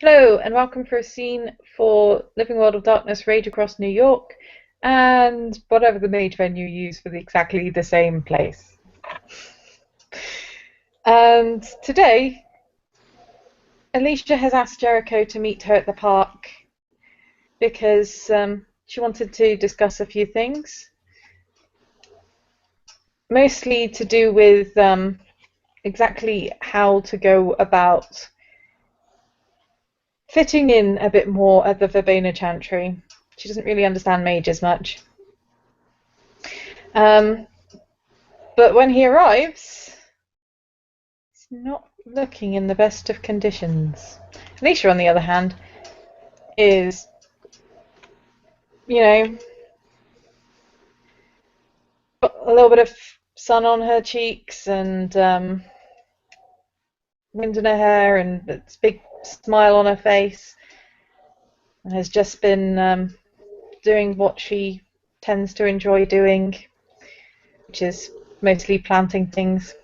Hello, and welcome for a scene for Living World of Darkness Rage Across New York and whatever the mage venue you use for exactly the same place. And today, Alicia has asked Jericho to meet her at the park because she wanted to discuss a few things, mostly to do with exactly how to go about fitting in a bit more at the Verbena Chantry. She doesn't really understand mages much. Um, but when he arrives, he's not looking in the best of conditions. Alicia, on the other hand, is, you know, got a little bit of sun on her cheeks and wind in her hair and a big smile on her face, and has just been doing what she tends to enjoy doing, which is mostly planting things.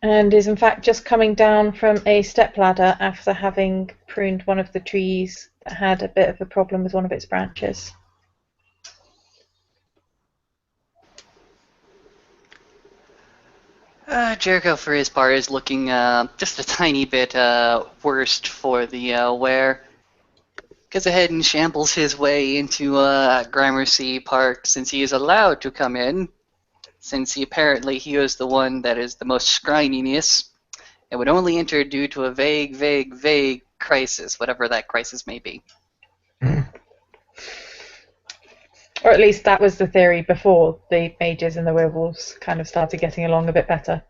And is in fact just coming down from a stepladder after having pruned one of the trees that had a bit of a problem with one of its branches. Jericho, for his part, is looking just a tiny bit worst for the wear. Goes ahead and shambles his way into Gramercy Park since he is allowed to come in, since he was the one that is the most scryiness, and would only enter due to a vague crisis, whatever that crisis may be. Or at least that was the theory before the mages and the werewolves kind of started getting along a bit better.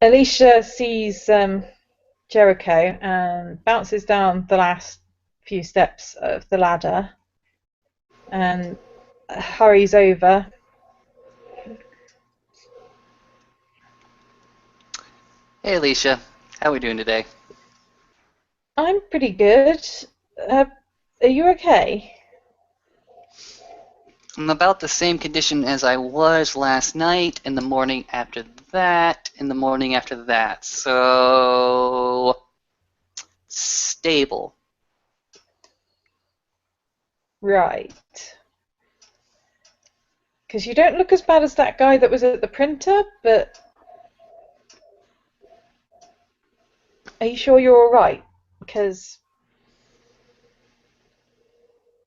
Alicia sees Jericho and bounces down the last few steps of the ladder and hurries over. Hey, Alicia, how are we doing today? I'm pretty good. Are you okay? I'm about the same condition as I was last night, in the morning after that, in the morning after that. So stable. Right. Because you don't look as bad as that guy that was at the printer, but are you sure you're all right? Because,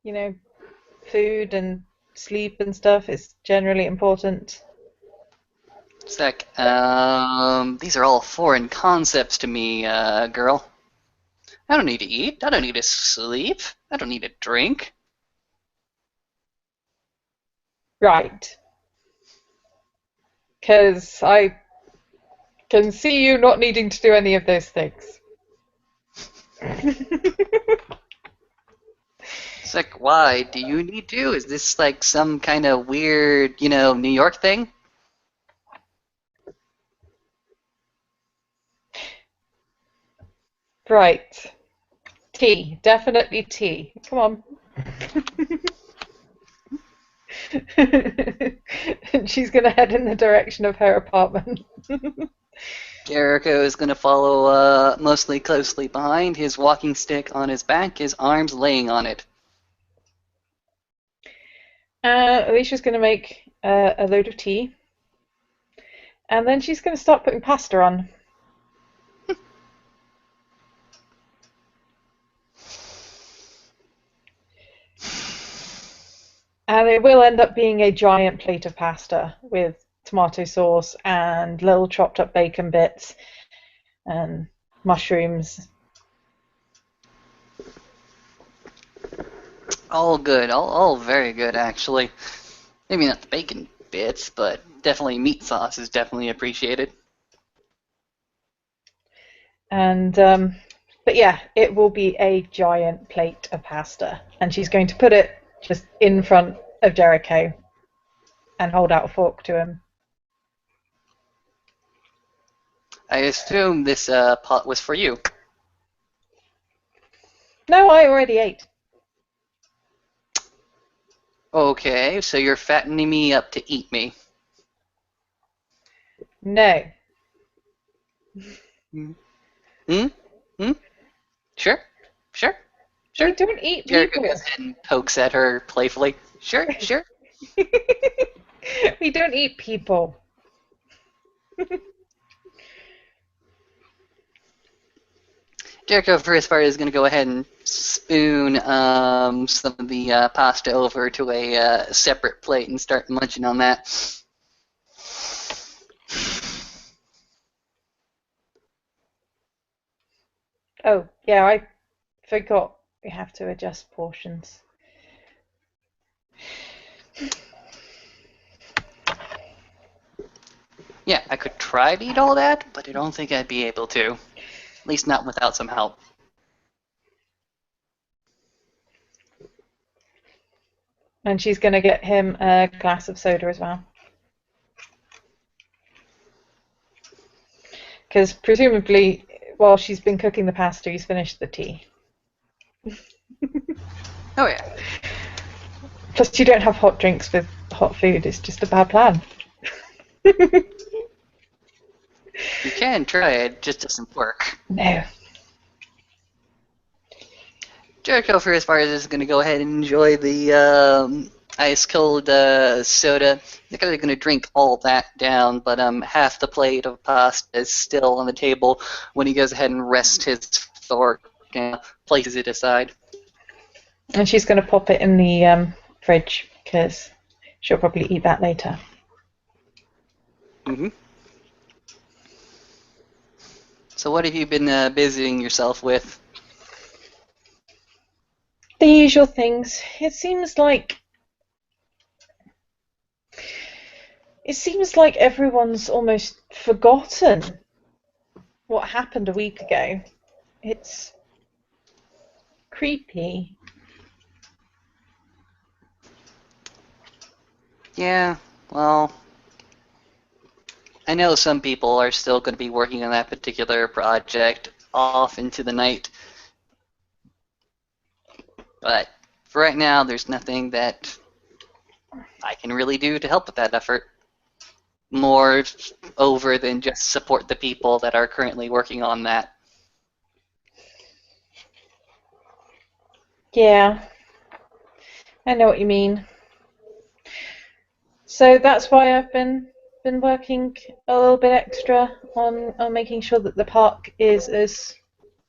you know, food and sleep and stuff is generally important. Sec. These are all foreign concepts to me, girl. I don't need to eat. I don't need to sleep. I don't need to drink. Right. Because I can see you not needing to do any of those things. Sec, why do you need to? Is this like some kind of weird, New York thing? Right. Tea. Definitely tea. Come on. And she's going to head in the direction of her apartment. Jericho is going to follow mostly closely behind, his walking stick on his back, his arms laying on it. Alicia's going to make a load of tea. And then she's going to start putting pasta on. And it will end up being a giant plate of pasta with tomato sauce and little chopped up bacon bits and mushrooms. All good, all very good actually. Maybe not the bacon bits, but definitely meat sauce is definitely appreciated. And but yeah, it will be a giant plate of pasta, and she's going to put it just in front of Jericho and hold out a fork to him. I assume this pot was for you. No, I already ate. Okay, so you're fattening me up to eat me. No. Hmm? Hmm? Sure? Sure? We Sure? don't eat Jericho people. goes ahead and pokes at her playfully. Sure? Sure? We don't eat people. Jericho, for his part, is going to go ahead and spoon some of the pasta over to a separate plate and start munching on that. Oh, yeah, I forgot we have to adjust portions. Yeah, I could try to eat all that, but I don't think I'd be able to. At least not without some help. And she's going to get him a glass of soda as well. Because presumably, while she's been cooking the pasta, he's finished the tea. Oh yeah. Plus, you don't have hot drinks with hot food. It's just a bad plan. You can try it, just doesn't work. No. Jericho, for his part, is going to go ahead and enjoy the ice cold soda. They're going to drink all that down, but half the plate of pasta is still on the table when he goes ahead and rests his fork and places it aside. And she's going to pop it in the fridge because she'll probably eat that later. Mm-hmm. So what have you been busying yourself with? The usual things. It seems like everyone's almost forgotten what happened a week ago. It's creepy. Yeah, well, I know some people are still going to be working on that particular project off into the night, but for right now, there's nothing that I can really do to help with that effort. More over than just support the people that are currently working on that. Yeah, I know what you mean. So that's why I've been working a little bit extra on making sure that the park is as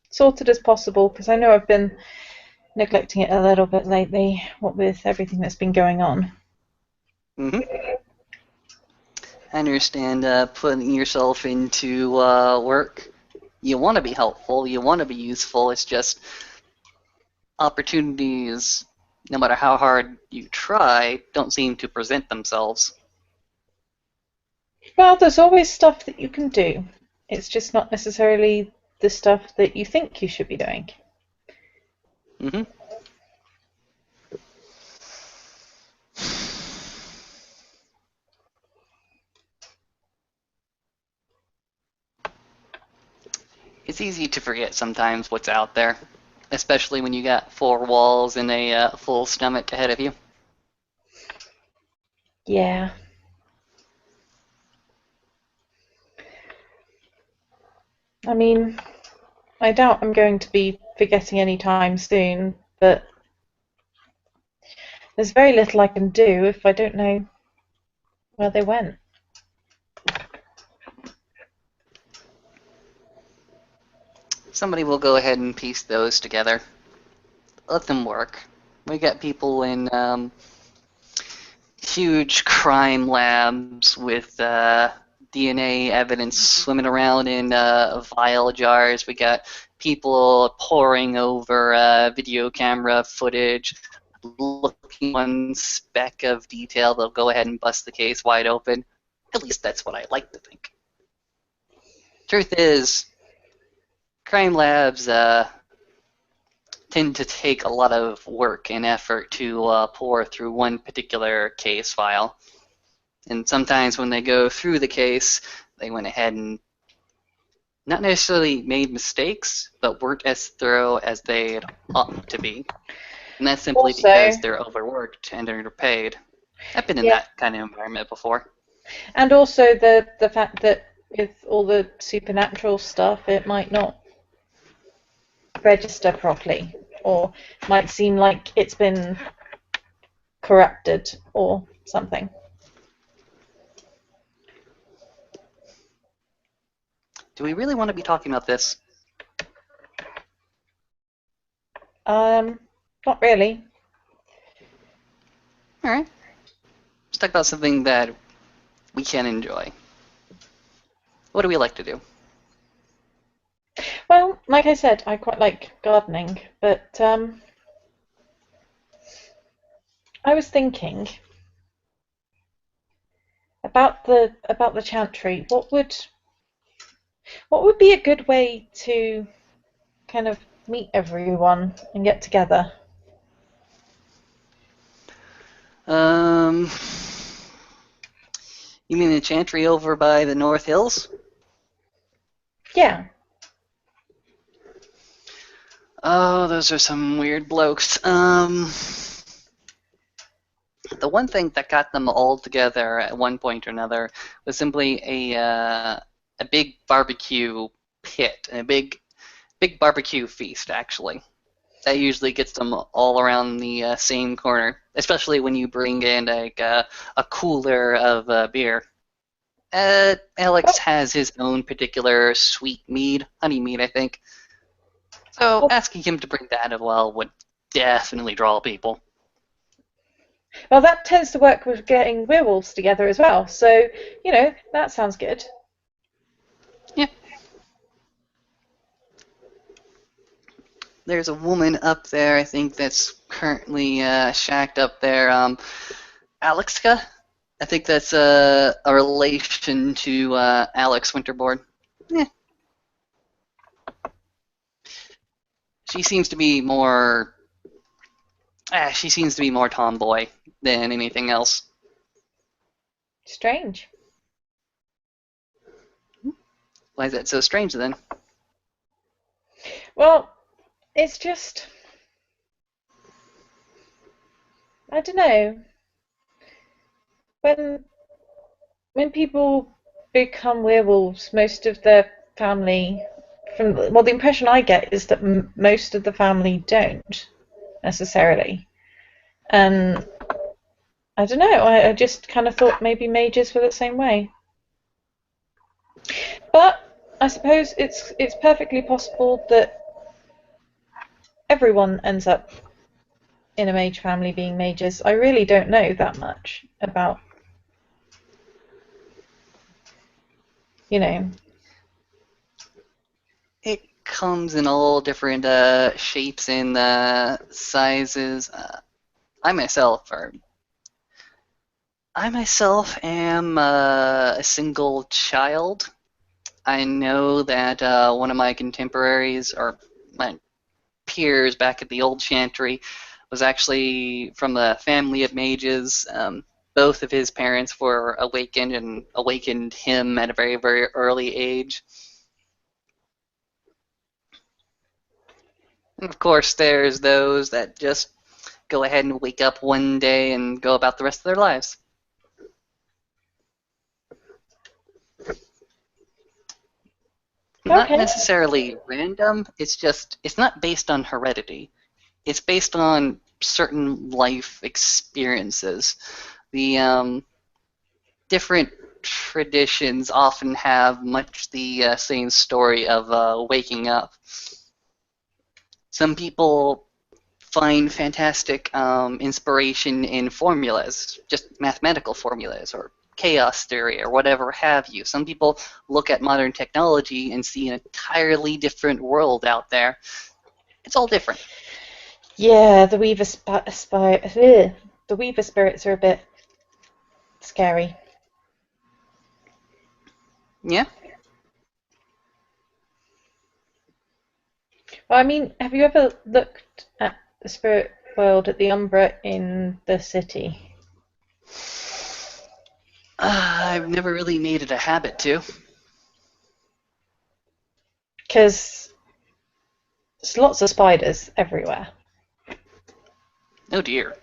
sorted as possible because I know I've been neglecting it a little bit lately, what with everything that's been going on. Mm-hmm. I understand putting yourself into work. You want to be helpful, you want to be useful, it's just opportunities, no matter how hard you try, don't seem to present themselves. Well, there's always stuff that you can do. It's just not necessarily the stuff that you think you should be doing. Mm-hmm. It's easy to forget sometimes what's out there, especially when you got four walls and a full stomach ahead of you. Yeah. I mean, I doubt I'm going to be forgetting any time soon, but there's very little I can do if I don't know where they went. Somebody will go ahead and piece those together. Let them work. We got people in huge crime labs with DNA evidence swimming around in vial jars. We got people poring over video camera footage, looking one speck of detail. They'll go ahead and bust the case wide open. At least that's what I like to think. Truth is, crime labs tend to take a lot of work and effort to pour through one particular case file. And sometimes when they go through the case, they went ahead and not necessarily made mistakes, but weren't as thorough as they ought to be. And that's simply Also, because they're overworked and underpaid. I've been in yeah, that kind of environment before. and also the fact that with all the supernatural stuff, it might not register properly, or might seem like it's been corrupted or something. Do we really want to be talking about this? Not really. All right. Let's talk about something that we can enjoy. What do we like to do? Well, like I said, I quite like gardening, but I was thinking about the Chantry. What would be a good way to kind of meet everyone and get together? Um, you mean the Chantry over by the North Hills? Yeah. Oh, those are some weird blokes. The one thing that got them all together at one point or another was simply a big barbecue pit, a big barbecue feast, actually. That usually gets them all around the same corner, especially when you bring in like a cooler of beer. Alex Oh, has his own particular sweet mead, honey mead, I think. So well, asking him to bring that as well would definitely draw people. well, that tends to work with getting werewolves together as well. So, that sounds good. Yeah, there's a woman up there, I think, that's currently shacked up there. Alexa? I think that's a relation to Alex Winterboard. Yeah, she seems to be more. She seems to be more tomboy than anything else. Strange. Why is that so strange then? Well, it's just, I don't know. When when people become werewolves, most of their family, the impression I get is that most of the family don't necessarily. And I don't know. I just kind of thought maybe mages were the same way. But I suppose it's perfectly possible that everyone ends up in a mage family being mages. I really don't know that much about, you know. It comes in all different shapes and sizes. I myself are. I myself am a single child. I know that one of my contemporaries or my peers back at the old Chantry was actually from a family of mages. Both of his parents were awakened and awakened him at a very, very early age. And of course, there's those that just go ahead and wake up one day and go about the rest of their lives. Not Okay. necessarily random, it's not based on heredity. It's based on certain life experiences. The different traditions often have much the same story of waking up. Some people find fantastic inspiration in formulas, just mathematical formulas or chaos theory or whatever have you. Some people look at modern technology and see an entirely different world out there. It's all different. Yeah, the Weaver spirits are a bit scary. Yeah. Well, I mean, have you ever looked at the spirit world at the Umbra in the city? I've never really made it a habit to. Because there's lots of spiders everywhere. Oh dear.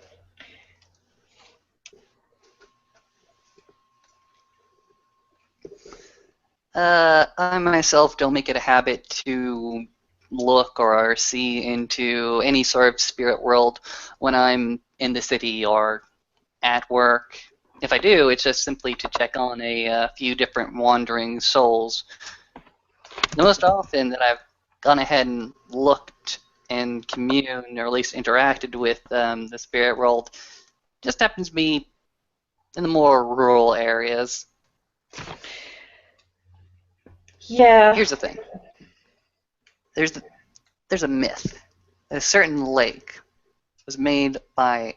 I myself don't make it a habit to look or see into any sort of spirit world when I'm in the city or at work. If I do, it's just simply to check on a few different wandering souls. The most often that I've gone ahead and looked and communed, or at least interacted with the spirit world, just happens to be in the more rural areas. Yeah. Here's the thing. There's a myth that a certain lake was made by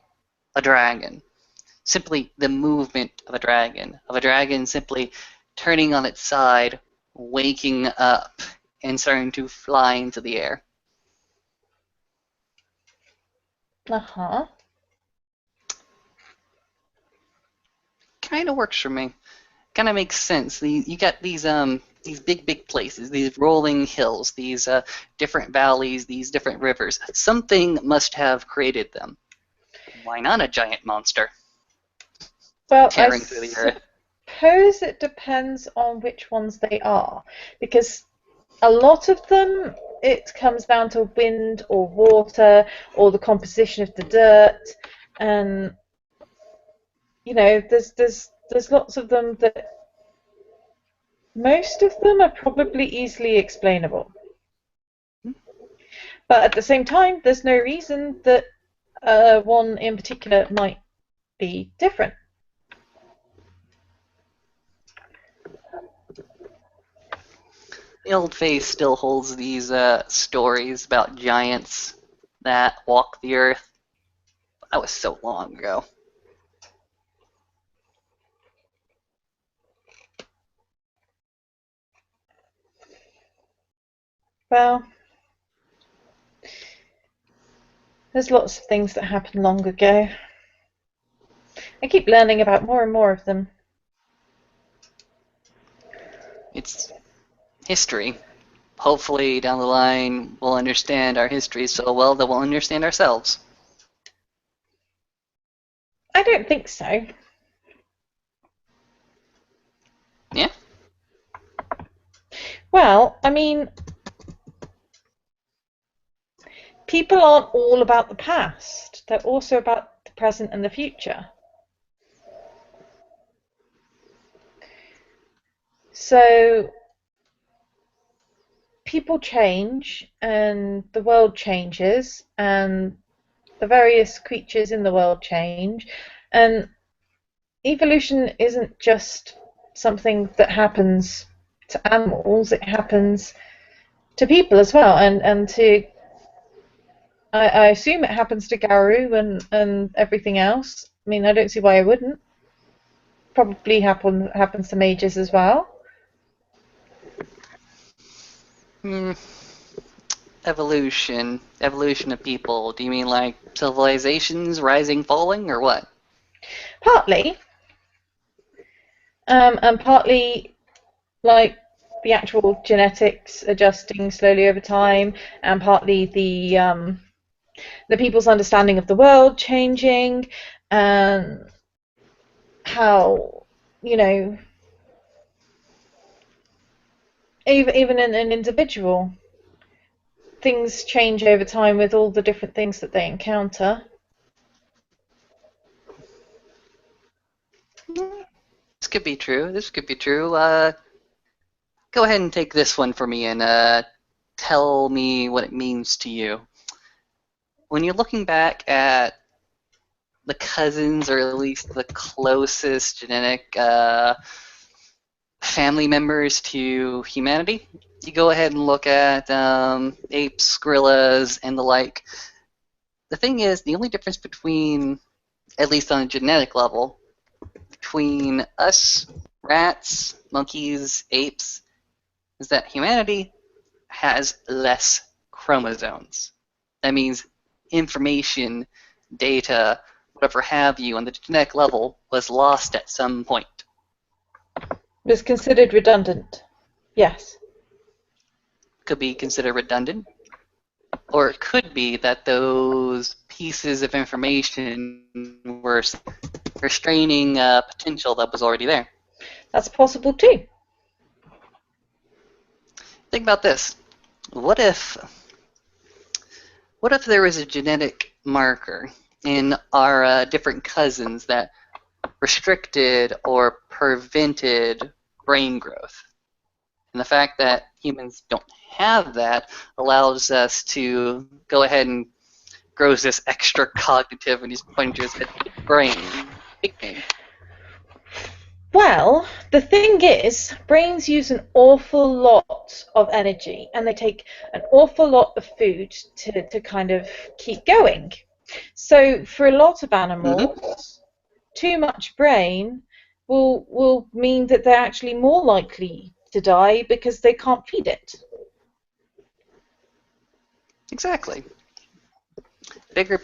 a dragon. Simply the movement of a dragon simply turning on its side, waking up, and starting to fly into the air. Uh-huh. Kind of works for me. Kind of makes sense. You got these big places, these rolling hills, these different valleys, these different rivers. Something must have created them. Why not a giant monster Well, I tearing through the earth? suppose it depends on which ones they are, because a lot of them, it comes down to wind or water or the composition of the dirt, and there's lots of them that most of them are probably easily explainable. But at the same time, there's no reason that one in particular might be different. The old faith still holds these stories about giants that walk the earth. That was so long ago. Well, there's lots of things that happened long ago. I keep learning about more and more of them. It's history. Hopefully, down the line, we'll understand our history so well that we'll understand ourselves. I don't think so. Yeah? Well, I mean, people aren't all about the past. They're also about the present and the future. So people change and the world changes and the various creatures in the world change, and evolution isn't just something that happens to animals, it happens to people as well, and to I assume it happens to Garou and everything else. I mean, I don't see why it wouldn't. Probably happens to mages as well. Hmm. Evolution. Evolution of people. Do you mean like civilizations rising, falling, or what? Partly, and partly like the actual genetics adjusting slowly over time, and partly the people's understanding of the world changing, and how you know even in an individual, things change over time with all the different things that they encounter. This could be true. This could be true. Go ahead and take this one for me and tell me what it means to you. When you're looking back at the cousins, or at least the closest genetic family members to humanity, you go ahead and look at apes, gorillas, and the like. The thing is, the only difference between, at least on a genetic level, between us, rats, monkeys, apes, is that humanity has less chromosomes. That means information, data, whatever have you, on the genetic level was lost at some point. It was considered redundant. Yes. Could be considered redundant, or it could be that those pieces of information were restraining potential that was already there. That's possible too. Think about this. What if what if there was a genetic marker in our different cousins that restricted or prevented brain growth? And the fact that humans don't have that allows us to go ahead and grows this extra cognitive, and he's pointing to his head, big brain. Well, the thing is, brains use an awful lot of energy and they take an awful lot of food to kind of keep going. So for a lot of animals, too much brain will mean that they're actually more likely to die because they can't feed it. Exactly. Bigger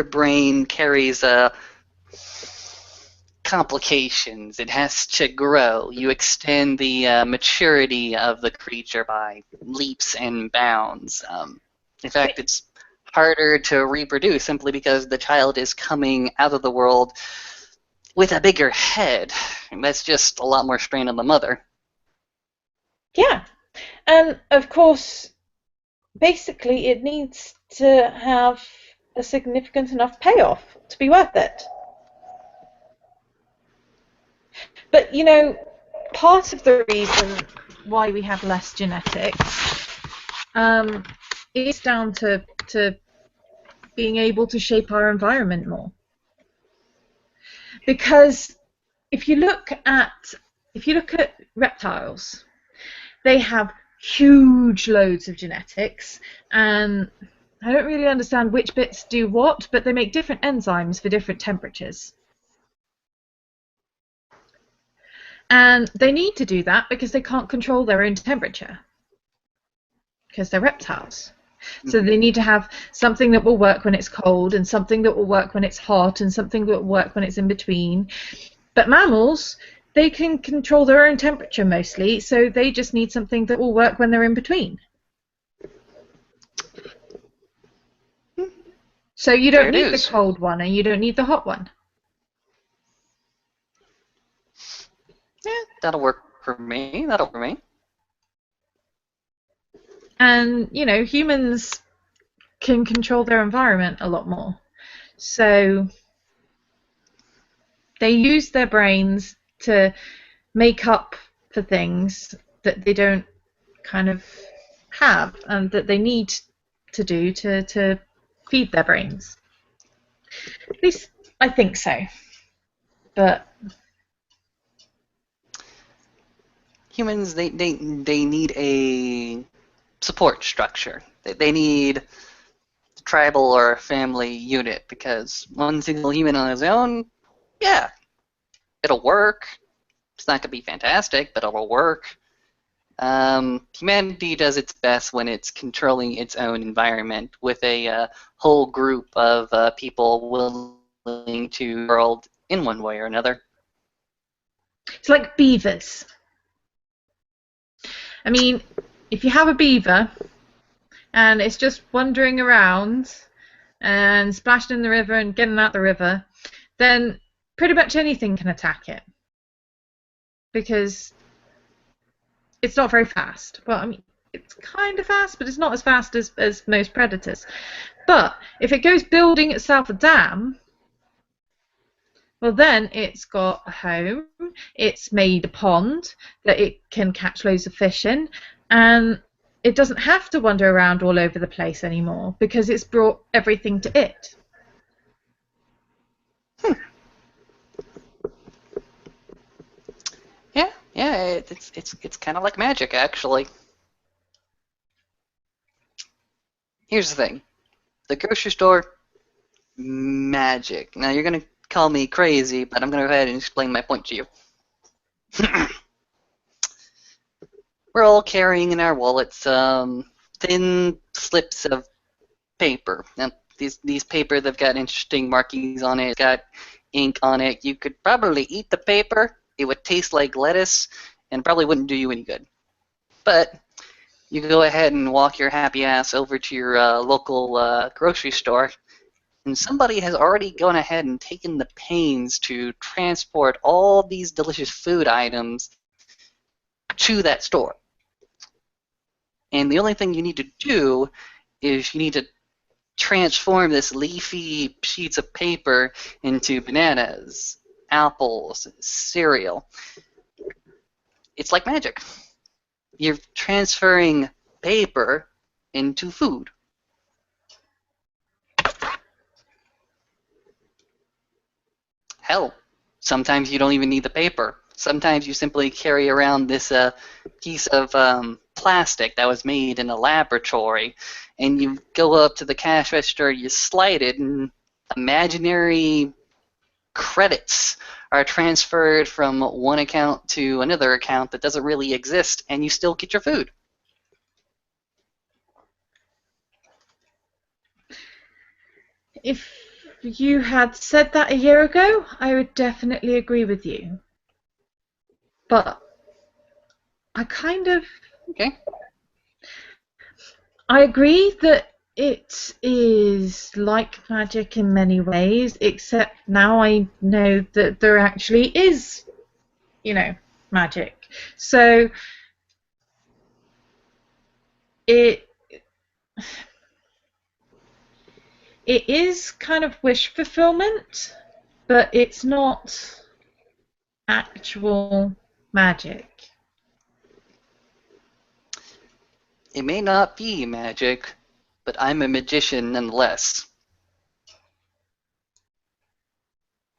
brain carries complications. It has to grow. You extend the maturity of the creature by leaps and bounds. In fact, it's harder to reproduce simply because the child is coming out of the world with a bigger head. And that's just a lot more strain on the mother. Yeah, and of course, basically it needs to have a significant enough payoff to be worth it. But you know, part of the reason why we have less genetics is down to being able to shape our environment more. Because if you look at reptiles, they have huge loads of genetics, and I don't really understand which bits do what, but they make different enzymes for different temperatures. And they need to do that because they can't control their own temperature, because they're reptiles. So they need to have something that will work when it's cold, and something that will work when it's hot, and something that will work when it's in between. But mammals, they can control their own temperature mostly, so they just need something that will work when they're in between. So you don't need the cold one and you don't need the hot one. Yeah, that'll work for me. That'll work for me. And, you know, humans can control their environment a lot more. So they use their brains to make up for things that they don't kind of have and that they need to do to feed their brains. At least I think so. But humans, they need a support structure. They need a tribal or family unit, because one single human on his own, yeah, it'll work. It's not going to be fantastic, but it'll work. Humanity does its best when it's controlling its own environment with a whole group of people willing to world in one way or another. It's like beavers. I mean, if you have a beaver and it's just wandering around and splashing in the river and getting out the river, then pretty much anything can attack it. Because it's not very fast. Well, I mean, it's kind of fast, but it's not as fast as most predators. But if it goes building itself a dam, well, then it's got a home, it's made a pond that it can catch loads of fish in, and it doesn't have to wander around all over the place anymore because it's brought everything to it. Yeah, it's kind of like magic, actually. Here's the thing. The grocery store, magic. Now, you're going to call me crazy, but I'm going to go ahead and explain my point to you. We're all carrying in our wallets thin slips of paper. Now, these paper, they've got interesting markings on it. It's got ink on it. You could probably eat the paper. It would taste like lettuce and probably wouldn't do you any good. But you go ahead and walk your happy ass over to your local grocery store, and somebody has already gone ahead and taken the pains to transport all these delicious food items to that store. And the only thing you need to do is you need to transform this leafy sheets of paper into bananas, apples, cereal. It's like magic. You're transferring paper into food. Hell, sometimes you don't even need the paper. Sometimes you simply carry around this piece of plastic that was made in a laboratory, and you go up to the cash register, you slide it, and imaginary credits are transferred from one account to another account that doesn't really exist, and you still get your food. If you had said that a year ago, I would definitely agree with you. But I kind of... Okay. I agree that it is like magic in many ways, except now I know that there actually is, magic. So it is kind of wish fulfillment, but it's not actual magic. It may not be magic, but I'm a magician nonetheless.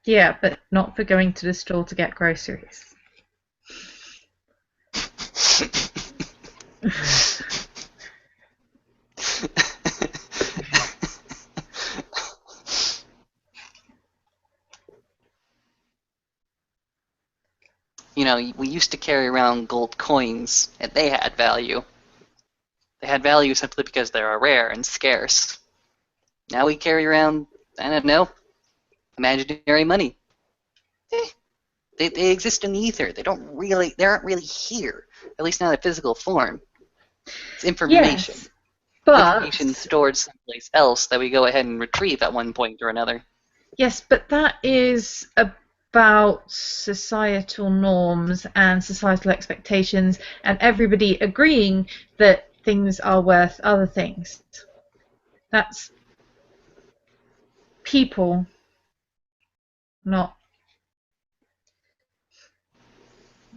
Yeah, but not for going to the store to get groceries. You know, we used to carry around gold coins, and they had value. They had value simply because they are rare and scarce. Now we carry around, I don't know, imaginary money. They exist in the ether. They aren't really here. At least not in physical form. It's information. Yes, but Information stored someplace else that we go ahead and retrieve at one point or another. yes, but that is about societal norms and societal expectations and everybody agreeing that things are worth other things. That's people, not...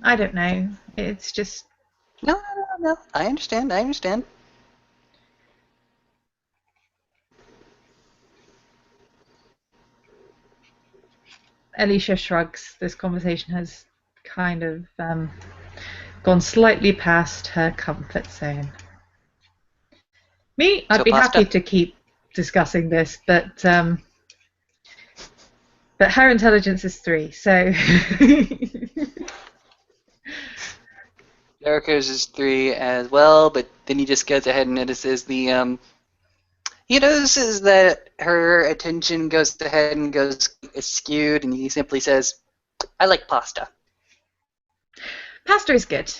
I don't know. It's just... No. I understand. Alicia shrugs. This conversation has kind of gone slightly past her comfort zone. Me, I'd So be pasta. happy to keep discussing this, but her intelligence is 3, so... Jericho's is 3 as well, but then he just goes ahead and notices he notices that her attention goes ahead and goes skewed, and he simply says, I like pasta. Pasta is good.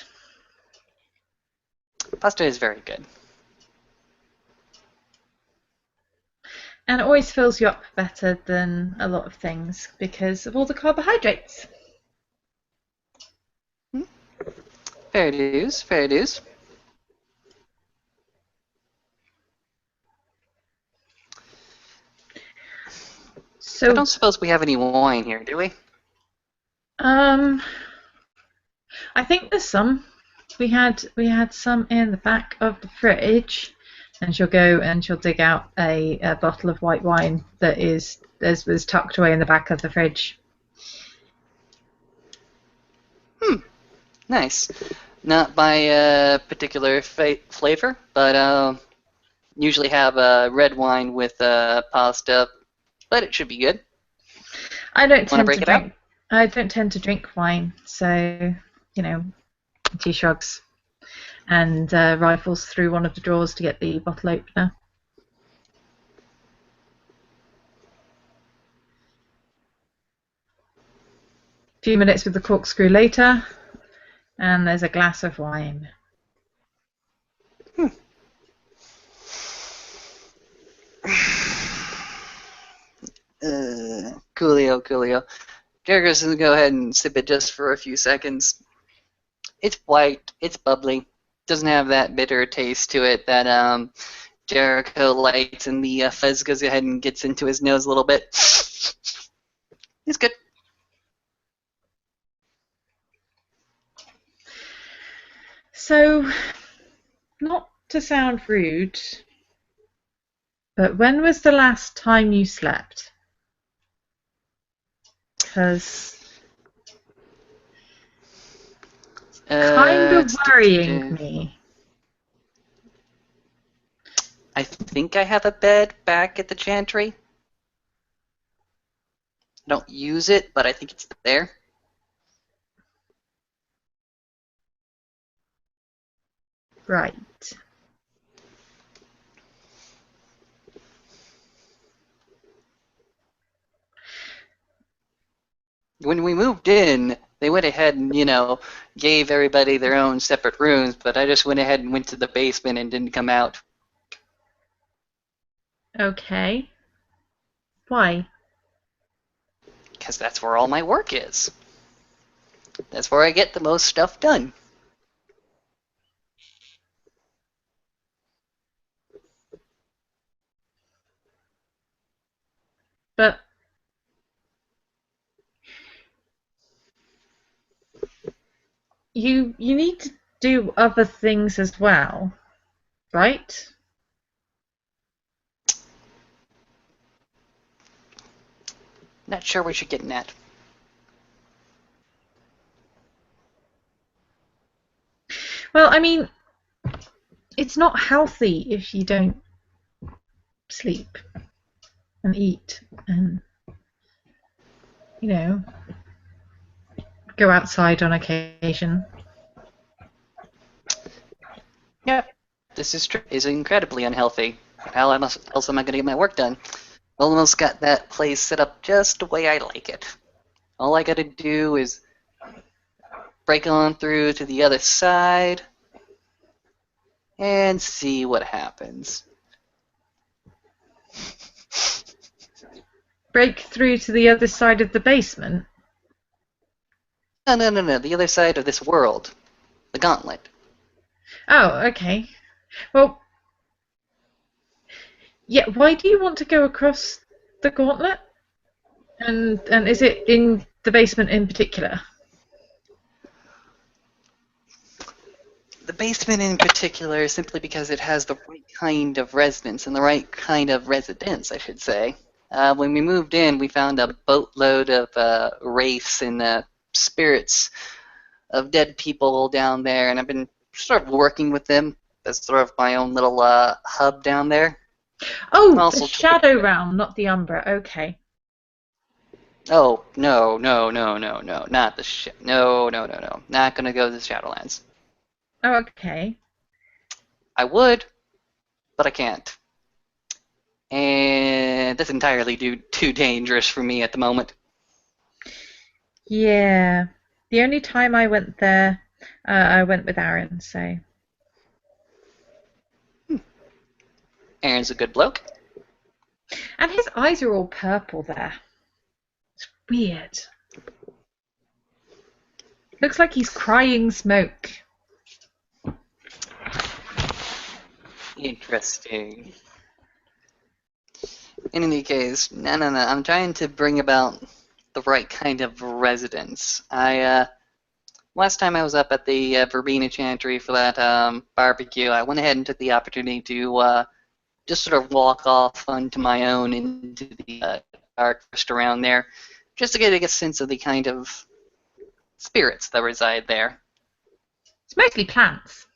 Pasta is very good. And it always fills you up better than a lot of things because of all the carbohydrates. Fair dues. So I don't suppose we have any wine here, do we? I think there's some. We had some in the back of the fridge, and she'll go and she'll dig out a bottle of white wine that was tucked away in the back of the fridge. Nice. Not my particular flavor, but usually have red wine with pasta, but it should be good. I don't tend break to it out? drink. I don't tend to drink wine, so she shrugs and rifles through one of the drawers to get the bottle opener. A few minutes with the corkscrew later, and there's a glass of wine. Coolio. Jericho's gonna go ahead and sip it just for a few seconds. It's white, it's bubbly. doesn't have that bitter taste to it that Jericho lights, and the fuzz goes ahead and gets into his nose a little bit. It's good. So, not to sound rude, but when was the last time you slept? Because kind of worrying me. I think I have a bed back at the Chantry. I don't use it, but I think it's there. Right. When we moved in, they went ahead and, gave everybody their own separate rooms, but I just went ahead and went to the basement and didn't come out. Okay. Why? Because that's where all my work is. That's where I get the most stuff done. But you need to do other things as well, right? Not sure what you're getting at. Well, I mean, it's not healthy if you don't sleep and eat and, go outside on occasion. Yep, this is true. Is incredibly unhealthy. How else am I going to get my work done? Almost got that place set up just the way I like it. All I got to do is break on through to the other side and see what happens. Break through to the other side of the basement? No. The other side of this world. The gauntlet. Oh, okay. Well, yeah, why do you want to go across the gauntlet? And is it in the basement in particular? The basement in particular, simply because it has the right kind of residence, and the right kind of residence, I should say. When we moved in, we found a boatload of wraiths and spirits of dead people down there, and I've been sort of working with them as sort of my own little hub down there. Oh, the Shadow Realm, not the Umbra. Okay. Oh, no, not the no, not gonna go to the Shadowlands. Oh, okay. I would, but I can't. And that's entirely too dangerous for me at the moment. Yeah. The only time I went there, I went with Aaron, so. Aaron's a good bloke. And his eyes are all purple there. It's weird. Looks like he's crying smoke. Interesting. In any case, no. I'm trying to bring about the right kind of residence. Last time I was up at the Verbena Chantry for that barbecue, I went ahead and took the opportunity to just sort of walk off onto my own into the dark forest around there, just to get a sense of the kind of spirits that reside there. It's mostly plants.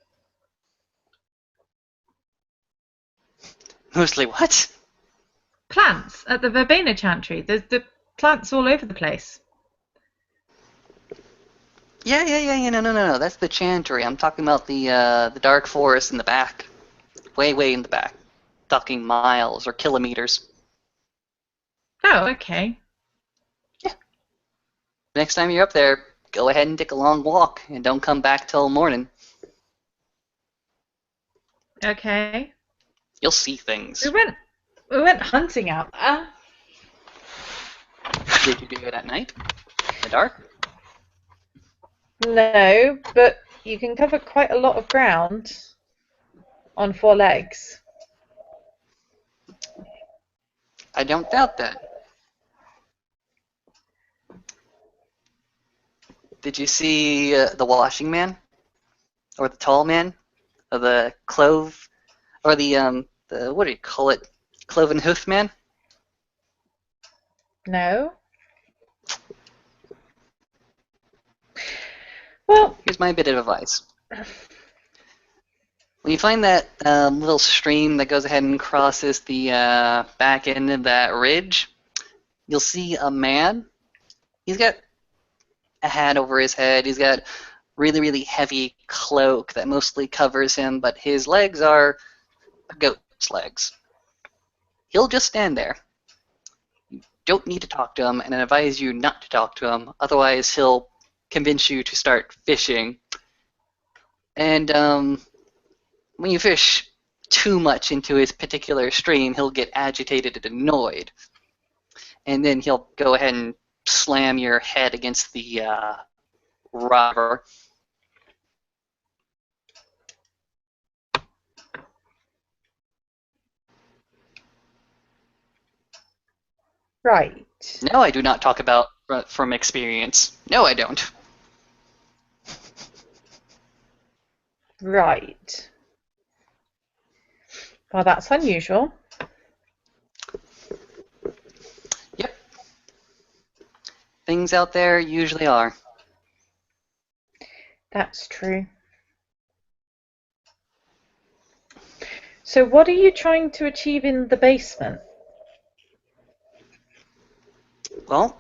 Mostly what? Plants at the Verbena Chantry. There's the plants all over the place. Yeah. No. That's the Chantry. I'm talking about the dark forest in the back, way in the back. Talking miles or kilometers. Oh, okay. Yeah. Next time you're up there, go ahead and take a long walk and don't come back till morning. Okay. You'll see things. We went hunting out there. Did you do it at night? In the dark? No, but you can cover quite a lot of ground on 4 legs. I don't doubt that. Did you see the washing man? Or the tall man? Or the clove? Or the what do you call it? Cloven hoof man? No? Well, Here's my bit of advice. When you find that little stream that goes ahead and crosses the back end of that ridge, you'll see a man. He's got a hat over his head. He's got really, really heavy cloak that mostly covers him, but his legs are a goat's legs. He'll just stand there. You don't need to talk to him, and I advise you not to talk to him. Otherwise, he'll convince you to start fishing. And when you fish too much into his particular stream, he'll get agitated and annoyed. And then he'll go ahead and slam your head against the rubber. right. No, I do not talk about from experience. No, I don't. Right. Well, that's unusual. Yep. Things out there usually are. That's true. So what are you trying to achieve in the basement? Well,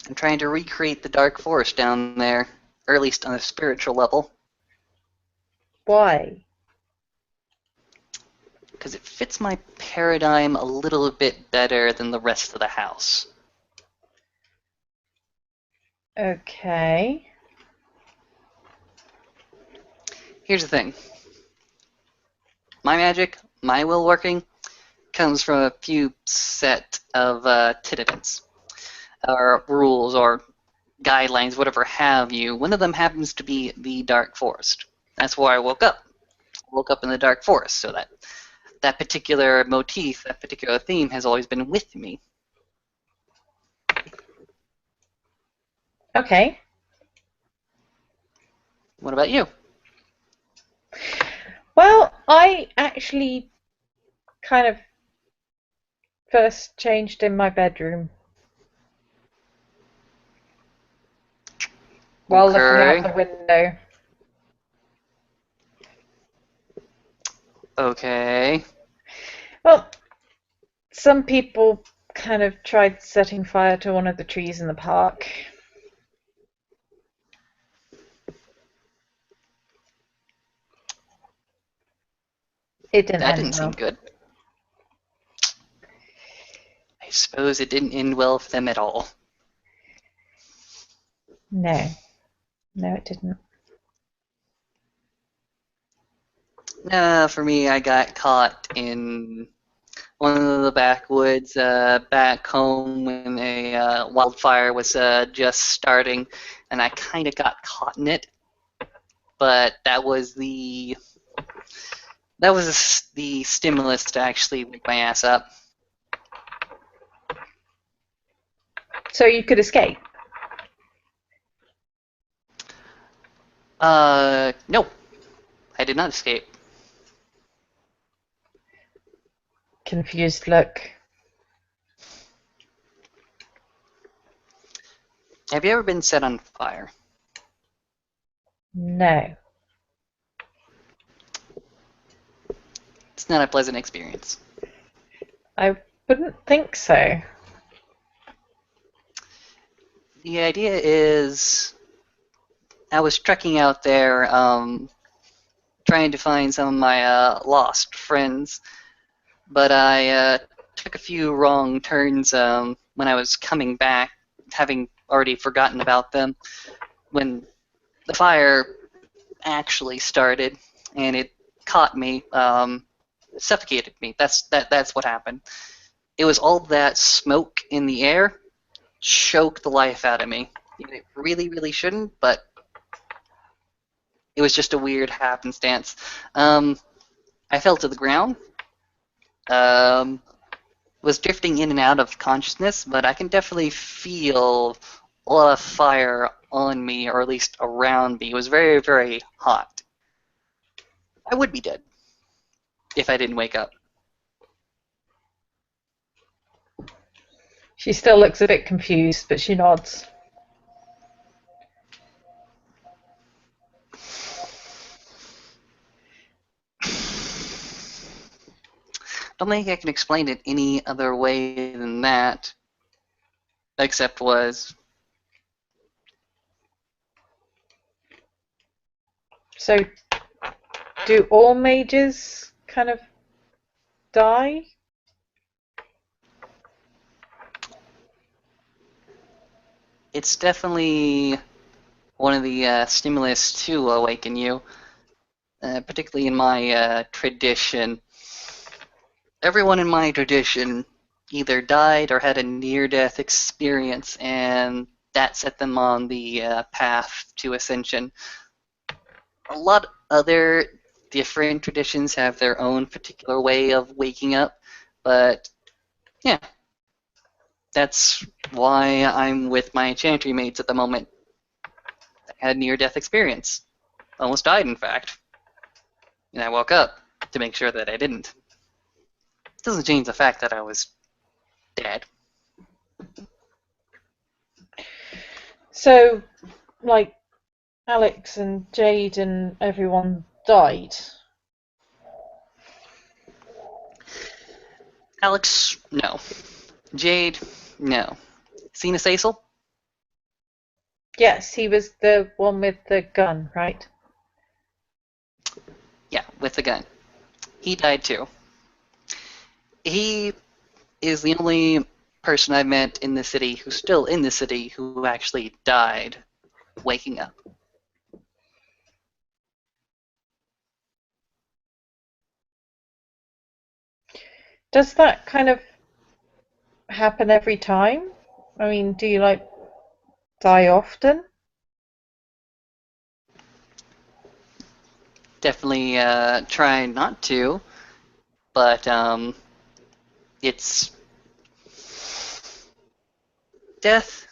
I'm trying to recreate the dark forest down there, or at least on a spiritual level, Why? because it fits my paradigm a little bit better than the rest of the house. Okay. Here's the thing. My magic, my will working, comes from a few set of tidbits, or rules, or guidelines, whatever have you. One of them happens to be the dark forest. That's where I woke up. I woke up in the dark forest, so that particular motif, that particular theme has always been with me. Okay. What about you? Well, I actually kind of first changed in my bedroom while looking out Okay. the window. Okay. Well, some people kind of tried setting fire to one of the trees in the park. It didn't That end didn't seem well. good. I suppose it didn't end well for them at all. No. No, it didn't. For me, I got caught in one of the backwoods back home when a wildfire was just starting, and I kind of got caught in it. But that was the stimulus to actually wake my ass up. So you could escape. No, I did not escape. Confused look. Have you ever been set on fire? No. It's not a pleasant experience. I wouldn't think so. The idea is, I was trekking out there, trying to find some of my lost friends, but I took a few wrong turns when I was coming back, having already forgotten about them, when the fire actually started, and it caught me, suffocated me. That's what happened. It was all that smoke in the air choked the life out of me. It really, really shouldn't, but It was just a weird happenstance. I fell to the ground. Um, was drifting in and out of consciousness, but I can definitely feel a lot of fire on me, or at least around me. It was very, very hot. I would be dead if I didn't wake up. She still looks a bit confused, but she nods. Don't think I can explain it any other way than that, except was So, do all mages kind of die? it's definitely one of the stimulus to awaken you, particularly in my tradition. Everyone in my tradition either died or had a near-death experience, and that set them on the path to ascension. A lot other different traditions have their own particular way of waking up, but yeah, that's why I'm with my Chantry mates at the moment. I had near-death experience. Almost died, in fact. And I woke up to make sure that I didn't. It doesn't change the fact that I was dead. So, like, Alex and Jade and everyone died. Alex, no. Jade, no. Cena Cecil? Yes, he was the one with the gun, right? Yeah, with the gun. He died too. He is the only person I've met in the city who's still in the city who actually died waking up. Does that kind of happen every time? I mean, do you like die often? Definitely try not to, but it's death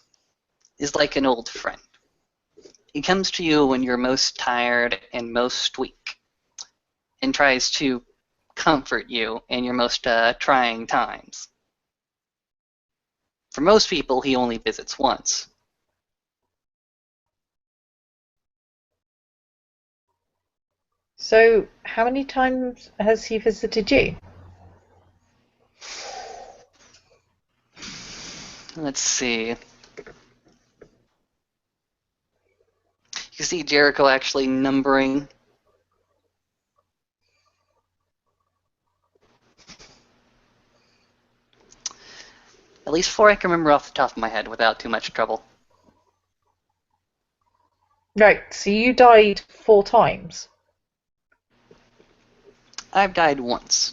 is like an old friend. He comes to you when you're most tired and most weak, and tries to comfort you in your most trying times. For most people, he only visits once. So, how many times has he visited you? Let's see. You see Jericho actually numbering. At least four I can remember off the top of my head without too much trouble. Right, so you died 4 times. I've died once.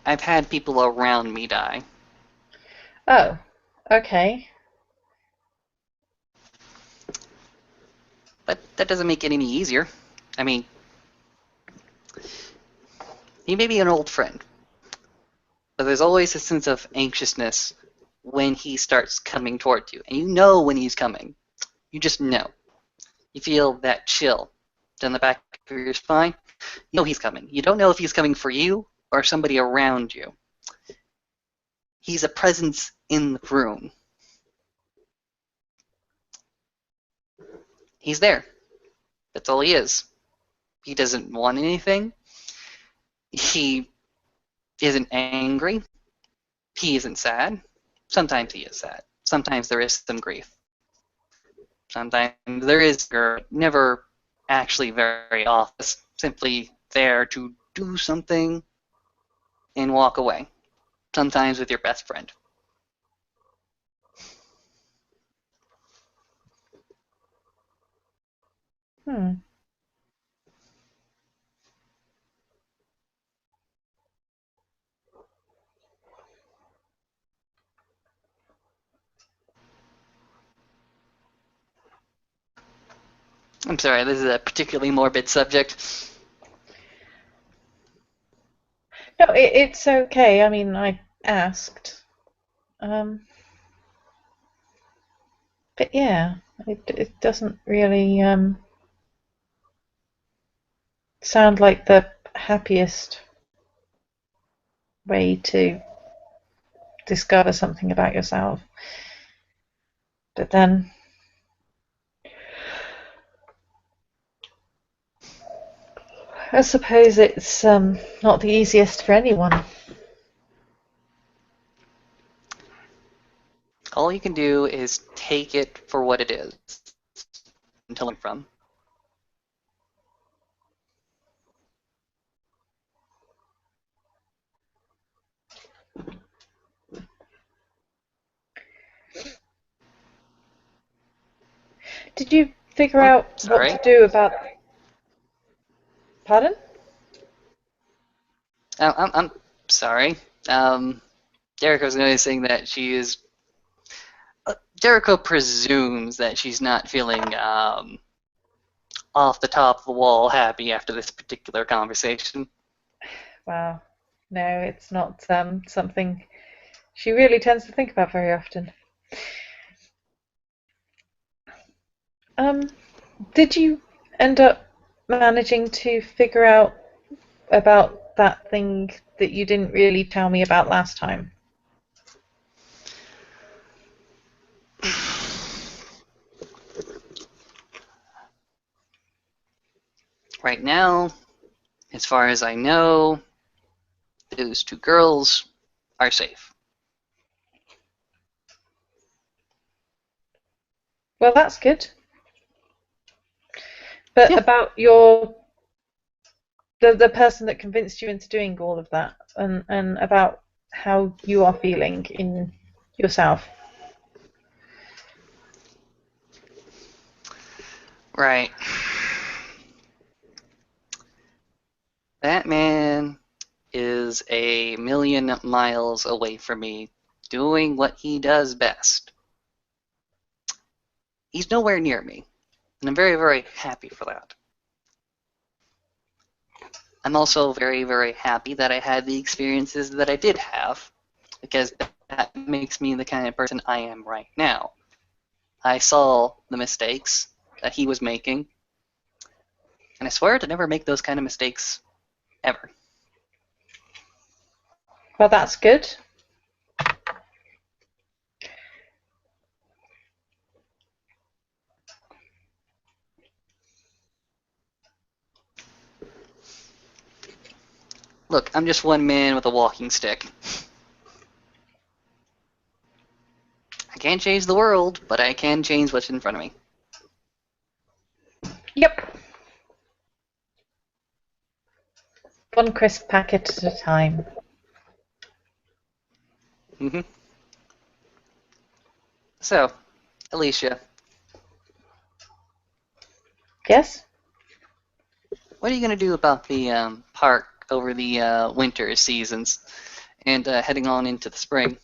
I've had people around me die. Oh, okay. But that doesn't make it any easier. I mean, he may be an old friend, but there's always a sense of anxiousness when he starts coming towards you. And you know when he's coming. You just know. You feel that chill down the back of your spine. You know he's coming. You don't know if he's coming for you or somebody around you. He's a presence in the room. He's there. That's all he is. He doesn't want anything. He isn't angry. He isn't sad. Sometimes he is sad. Sometimes there is some grief. Sometimes there is anger. Never actually very often. Simply there to do something and walk away. Sometimes with your best friend. Hmm. I'm sorry, this is a particularly morbid subject. No, it's okay. I mean, I asked. Um, but yeah, it doesn't really sound like the happiest way to discover something about yourself. But then, I suppose it's not the easiest for anyone. All you can do is take it for what it is and to learn from. Did you figure I'm out what sorry. to do about? Pardon? I'm sorry. Jericho's noticing that she is. Jericho presumes that she's not feeling off the top of the wall happy after this particular conversation. Wow. No, it's not something she really tends to think about very often. Um, did you end up managing to figure out about that thing that you didn't really tell me about last time? Right now, as far as I know, those two girls are safe. Well, that's good. But Yeah. about the person that convinced you into doing all of that, and about how you are feeling in yourself. Right. That man is a million miles away from me, doing what he does best. He's nowhere near me, and I'm very, very happy for that. I'm also very, very happy that I had the experiences that I did have, because that makes me the kind of person I am right now. I saw the mistakes that he was making, and I swear to never make those kind of mistakes ever. Well, that's good. Look, I'm just one man with a walking stick. I can't change the world, but I can change what's in front of me. Yep. One crisp packet at a time. Mm-hmm. So, Alicia, Yes? what are you going to do about the park over the winter seasons and heading on into the spring?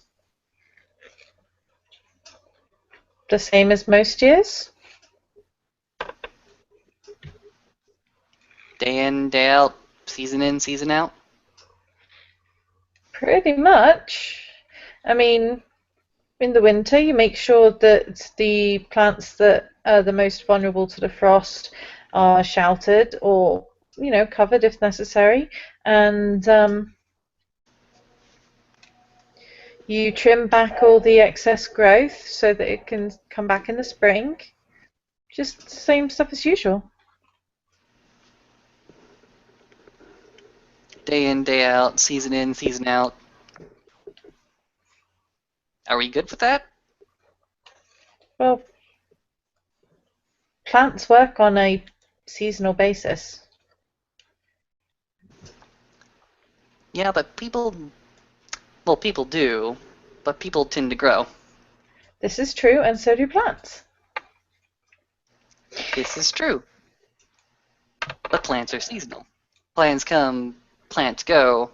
The same as most years? Day in, day out, season in, season out? Pretty much. I mean, in the winter, you make sure that the plants that are the most vulnerable to the frost are sheltered or, covered if necessary. And you trim back all the excess growth so that it can come back in the spring. Just the same stuff as usual. Day in, day out, season in, season out. Are we good with that? Well, plants work on a seasonal basis. Yeah, but well, people do, but people tend to grow. This is true, and so do plants. This is true, but plants are seasonal. Plants come, plants go.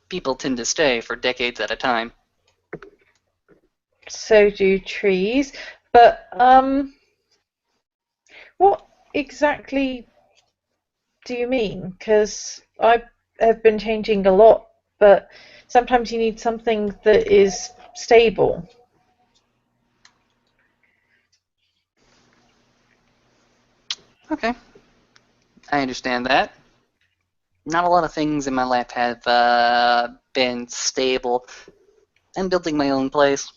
People tend to stay for decades at a time. So do trees. But what exactly do you mean? Because I have been changing a lot, but sometimes you need something that is stable. Okay, I understand that. Not a lot of things in my life have been stable. I'm building my own place,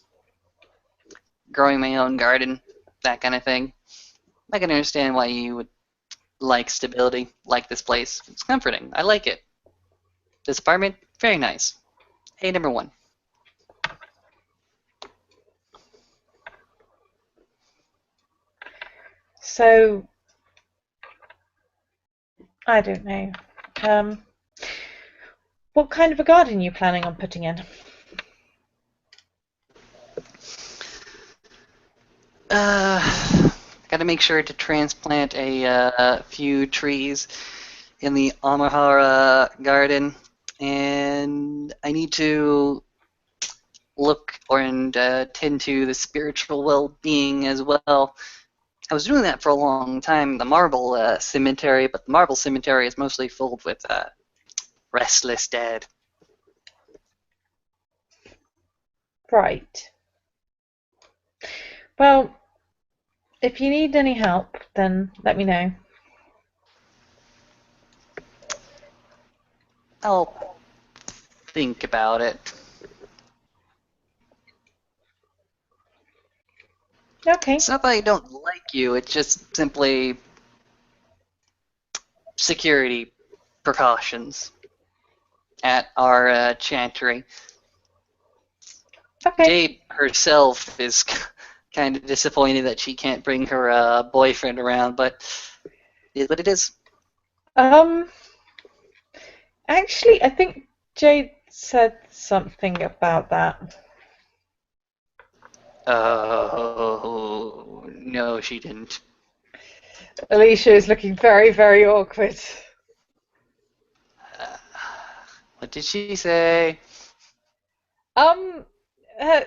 growing my own garden, that kind of thing. I can understand why you would like stability, like this place. It's comforting. I like it. This apartment, very nice. Hey, number one. So, I don't know. Um, what kind of a garden are you planning on putting in? Got to make sure to transplant a few trees in the Amahara garden, and I need to look and tend to the spiritual well-being as well. I was doing that for a long time, the marble cemetery, but the marble cemetery is mostly filled with restless dead. Right. Well, if you need any help, then let me know. I'll think about it. Okay. It's not that I don't like you, it's just simply security precautions at our chantry. Okay. Jade herself is kind of disappointed that she can't bring her boyfriend around, but it is what it is. Um, actually, I think Jade said something about that. Oh, no, she didn't. Alicia is looking very, very awkward. Uh, what did she say? Um, uh,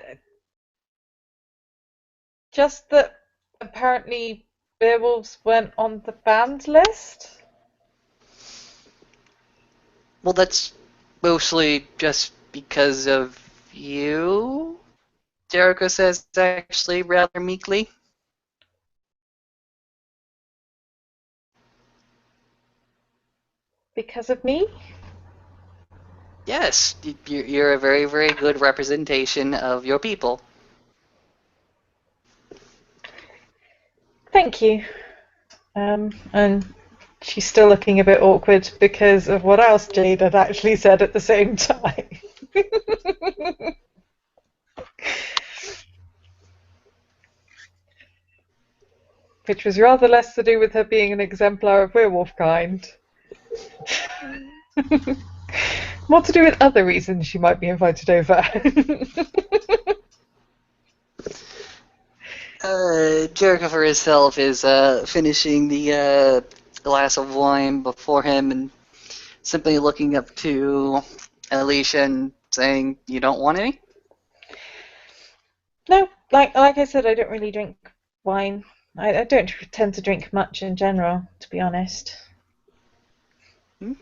just that apparently Beowulf's went on the banned list. Well, that's mostly just because of you, Jericho says, actually, rather meekly. Because of me? Yes, you're a very, very good representation of your people. Thank you. And she's still looking a bit awkward because of what else Jade had actually said at the same time. Which was rather less to do with her being an exemplar of werewolf kind. More to do with other reasons she might be invited over. Jericho for himself is finishing the glass of wine before him and simply looking up to Alicia and saying, "You don't want any?" No, like I said, I don't really drink wine. I don't tend to drink much in general, to be honest. Hmm?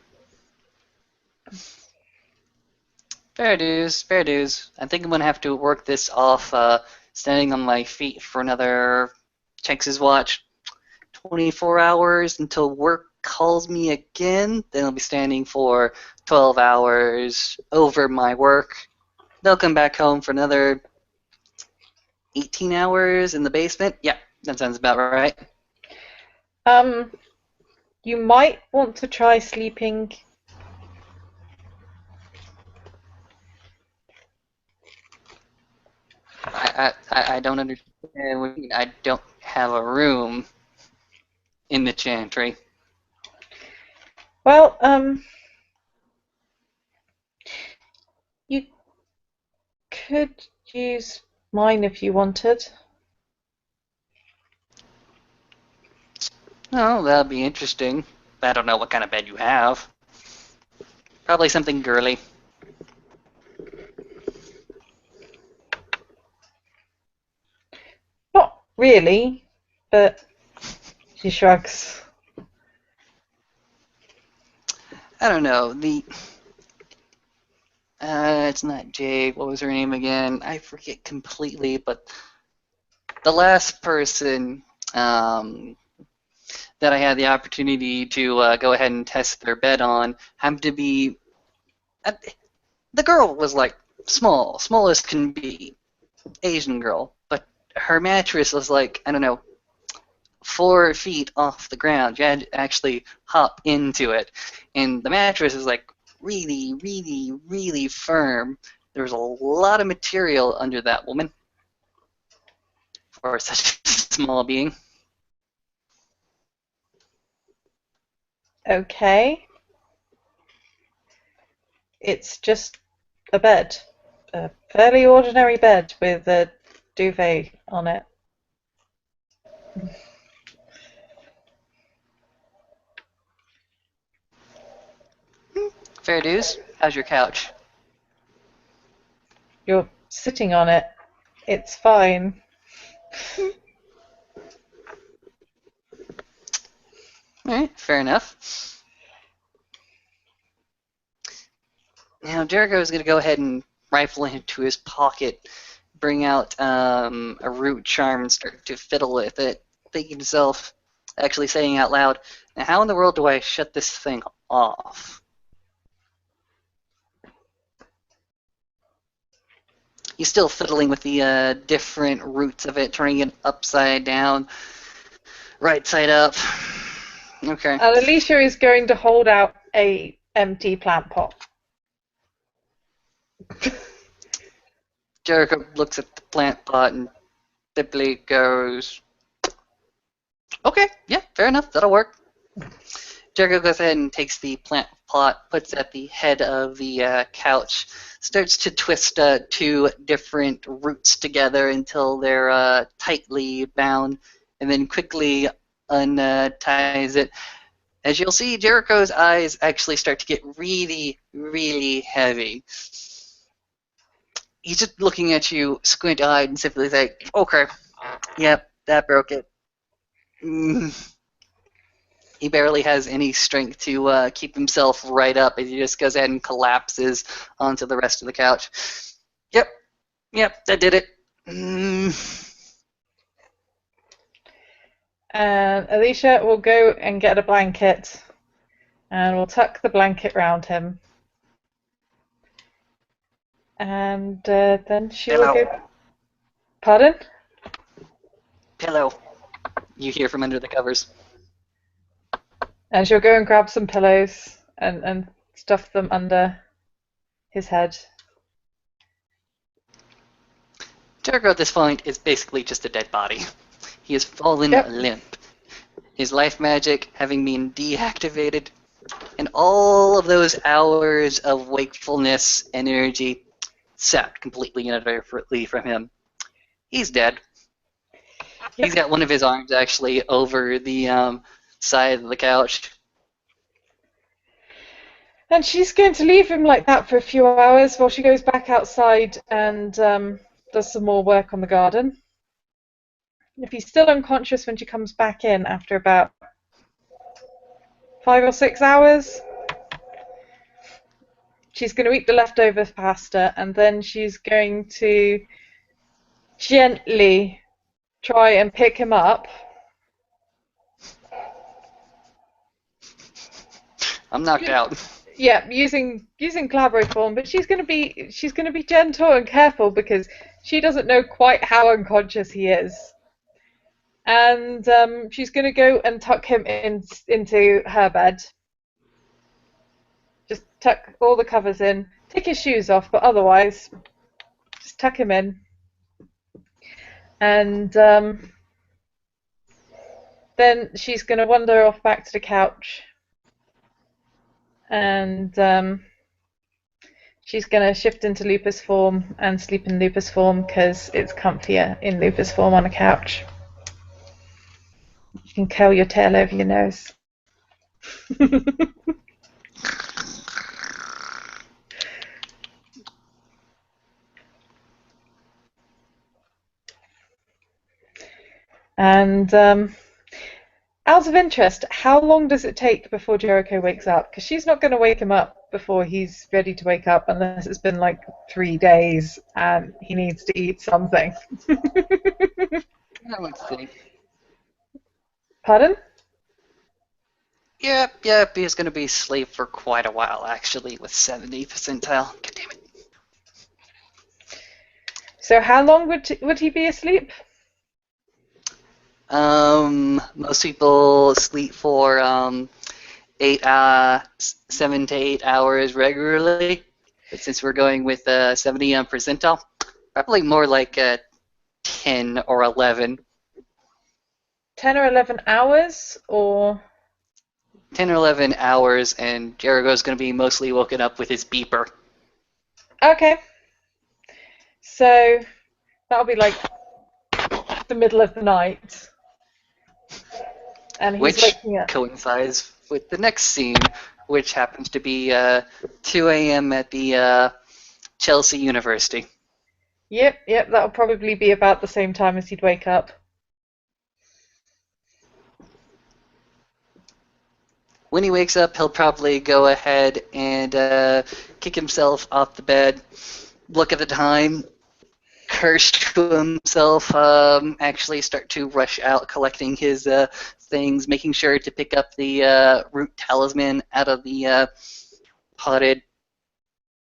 Fair dues, fair dues. I think I'm gonna have to work this off standing on my feet for another, checks his watch, 24 hours until work calls me again. Then I'll be standing for 12 hours over my work. They'll come back home for another 18 hours in the basement. Yeah, that sounds about right. Um, you might want to try sleeping. I don't understand what you mean. I don't have a room in the chantry. Well, you could use mine if you wanted. Oh, that'll be interesting. I don't know what kind of bed you have. Probably something girly. Not really, but She shrugs. I don't know. It's not Jade. What was her name again? I forget completely, but the last person that I had the opportunity to go ahead and test their bed on happened to be the girl was like small as can be, Asian girl, but her mattress was like, I don't know, 4 feet off the ground. You had to actually hop into it, and the mattress is like really firm. There was a lot of material under that woman for such a small being. Okay. It's just a bed. A fairly ordinary bed with a duvet on it. Fair dues. How's your couch? You're sitting on it. It's fine. Alright, fair enough. Now Jericho is going to go ahead and rifle into his pocket, bring out a root charm and start to fiddle with it, thinking to himself, actually saying out loud, now how in the world do I shut this thing off? He's still fiddling with the different roots of it, turning it upside down, right side up. Okay. And Alicia is going to hold out a empty plant pot. Jericho looks at the plant pot and simply goes, okay, yeah, fair enough, that'll work. Jericho goes ahead and takes the plant pot, puts it at the head of the couch, starts to twist 2 different roots together until they're tightly bound, and then quickly unties it. As you'll see, Jericho's eyes actually start to get really heavy. He's just looking at you squint-eyed and simply like, okay, yep, that broke it. He barely has any strength to keep himself right up as he just goes ahead and collapses onto the rest of the couch. Yep, that did it. And Alicia will go and get a blanket and we'll tuck the blanket round him. And then she will go. Pardon? Pillow. You hear from under the covers. And she'll go and grab some pillows and stuff them under his head. Jericho at this point is basically just a dead body. He has fallen limp. His life magic having been deactivated, and all of those hours of wakefulness and energy sapped completely and utterly from him. He's dead. He's got one of his arms actually over the side of the couch. And she's going to leave him like that for a few hours while she goes back outside and does some more work on the garden. If he's still unconscious when she comes back in after about 5 or 6 hours, she's going to eat the leftover pasta and then she's going to gently try and pick him up. I'm knocked out. Yeah, using chloroform, but she's going to be gentle and careful because she doesn't know quite how unconscious he is. And she's going to go and tuck him into her bed. Just tuck all the covers in. Take his shoes off, but otherwise, just tuck him in. And then she's going to wander off back to the couch. And she's going to shift into lupus form and sleep in lupus form because it's comfier in lupus form on a couch. You can curl your tail over your nose. And Out of interest, how long does it take before Jericho wakes up? Because she's not going to wake him up before he's ready to wake up unless it's been like 3 days and he needs to eat something. Let's see. Pardon? Yep, he's gonna be asleep for quite a while, actually, with 70 percentile. God damn it. So how long would he be asleep? Most people sleep for 7 to 8 hours regularly. But since we're going with 70 percentile, probably more like 10 or 11. 10 or 11 hours or 10 or 11 hours, and Jericho's going to be mostly woken up with his beeper. okay, so that'll be like the middle of the night and he's Which waking up. coincides with the next scene, which happens to be 2 a.m. at the Chelsea University. Yep, that'll probably be about the same time as he'd wake up. When he wakes up, he'll probably go ahead and kick himself off the bed, look at the time, curse to himself, actually start to rush out collecting his things, making sure to pick up the root talisman out of the potted,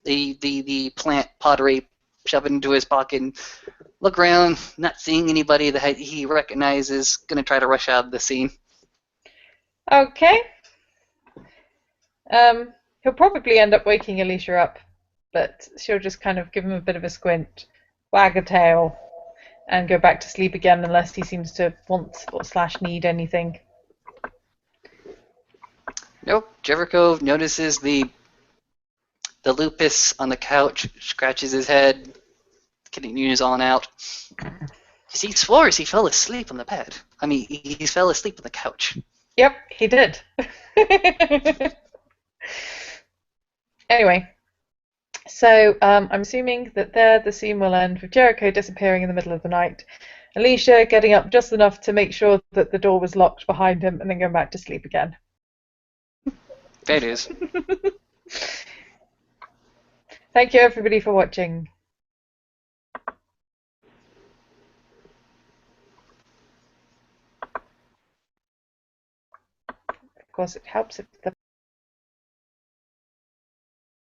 the plant pottery, shove it into his pocket, and look around, not seeing anybody that he recognizes, gonna try to rush out of the scene. Okay. He'll probably end up waking Alicia up, but she'll just kind of give him a bit of a squint, wag a tail, and go back to sleep again unless he seems to want or slash need anything. Nope, Jericho notices the lupus on the couch, scratches his head, continues on out. He swore he fell asleep on the bed. I mean, he fell asleep on the couch. Yep, he did. Anyway, so I'm assuming that there the scene will end with Jericho disappearing in the middle of the night, Alicia getting up just enough to make sure that the door was locked behind him, and then going back to sleep again. It is. Thank you everybody for watching. Of course, it helps if the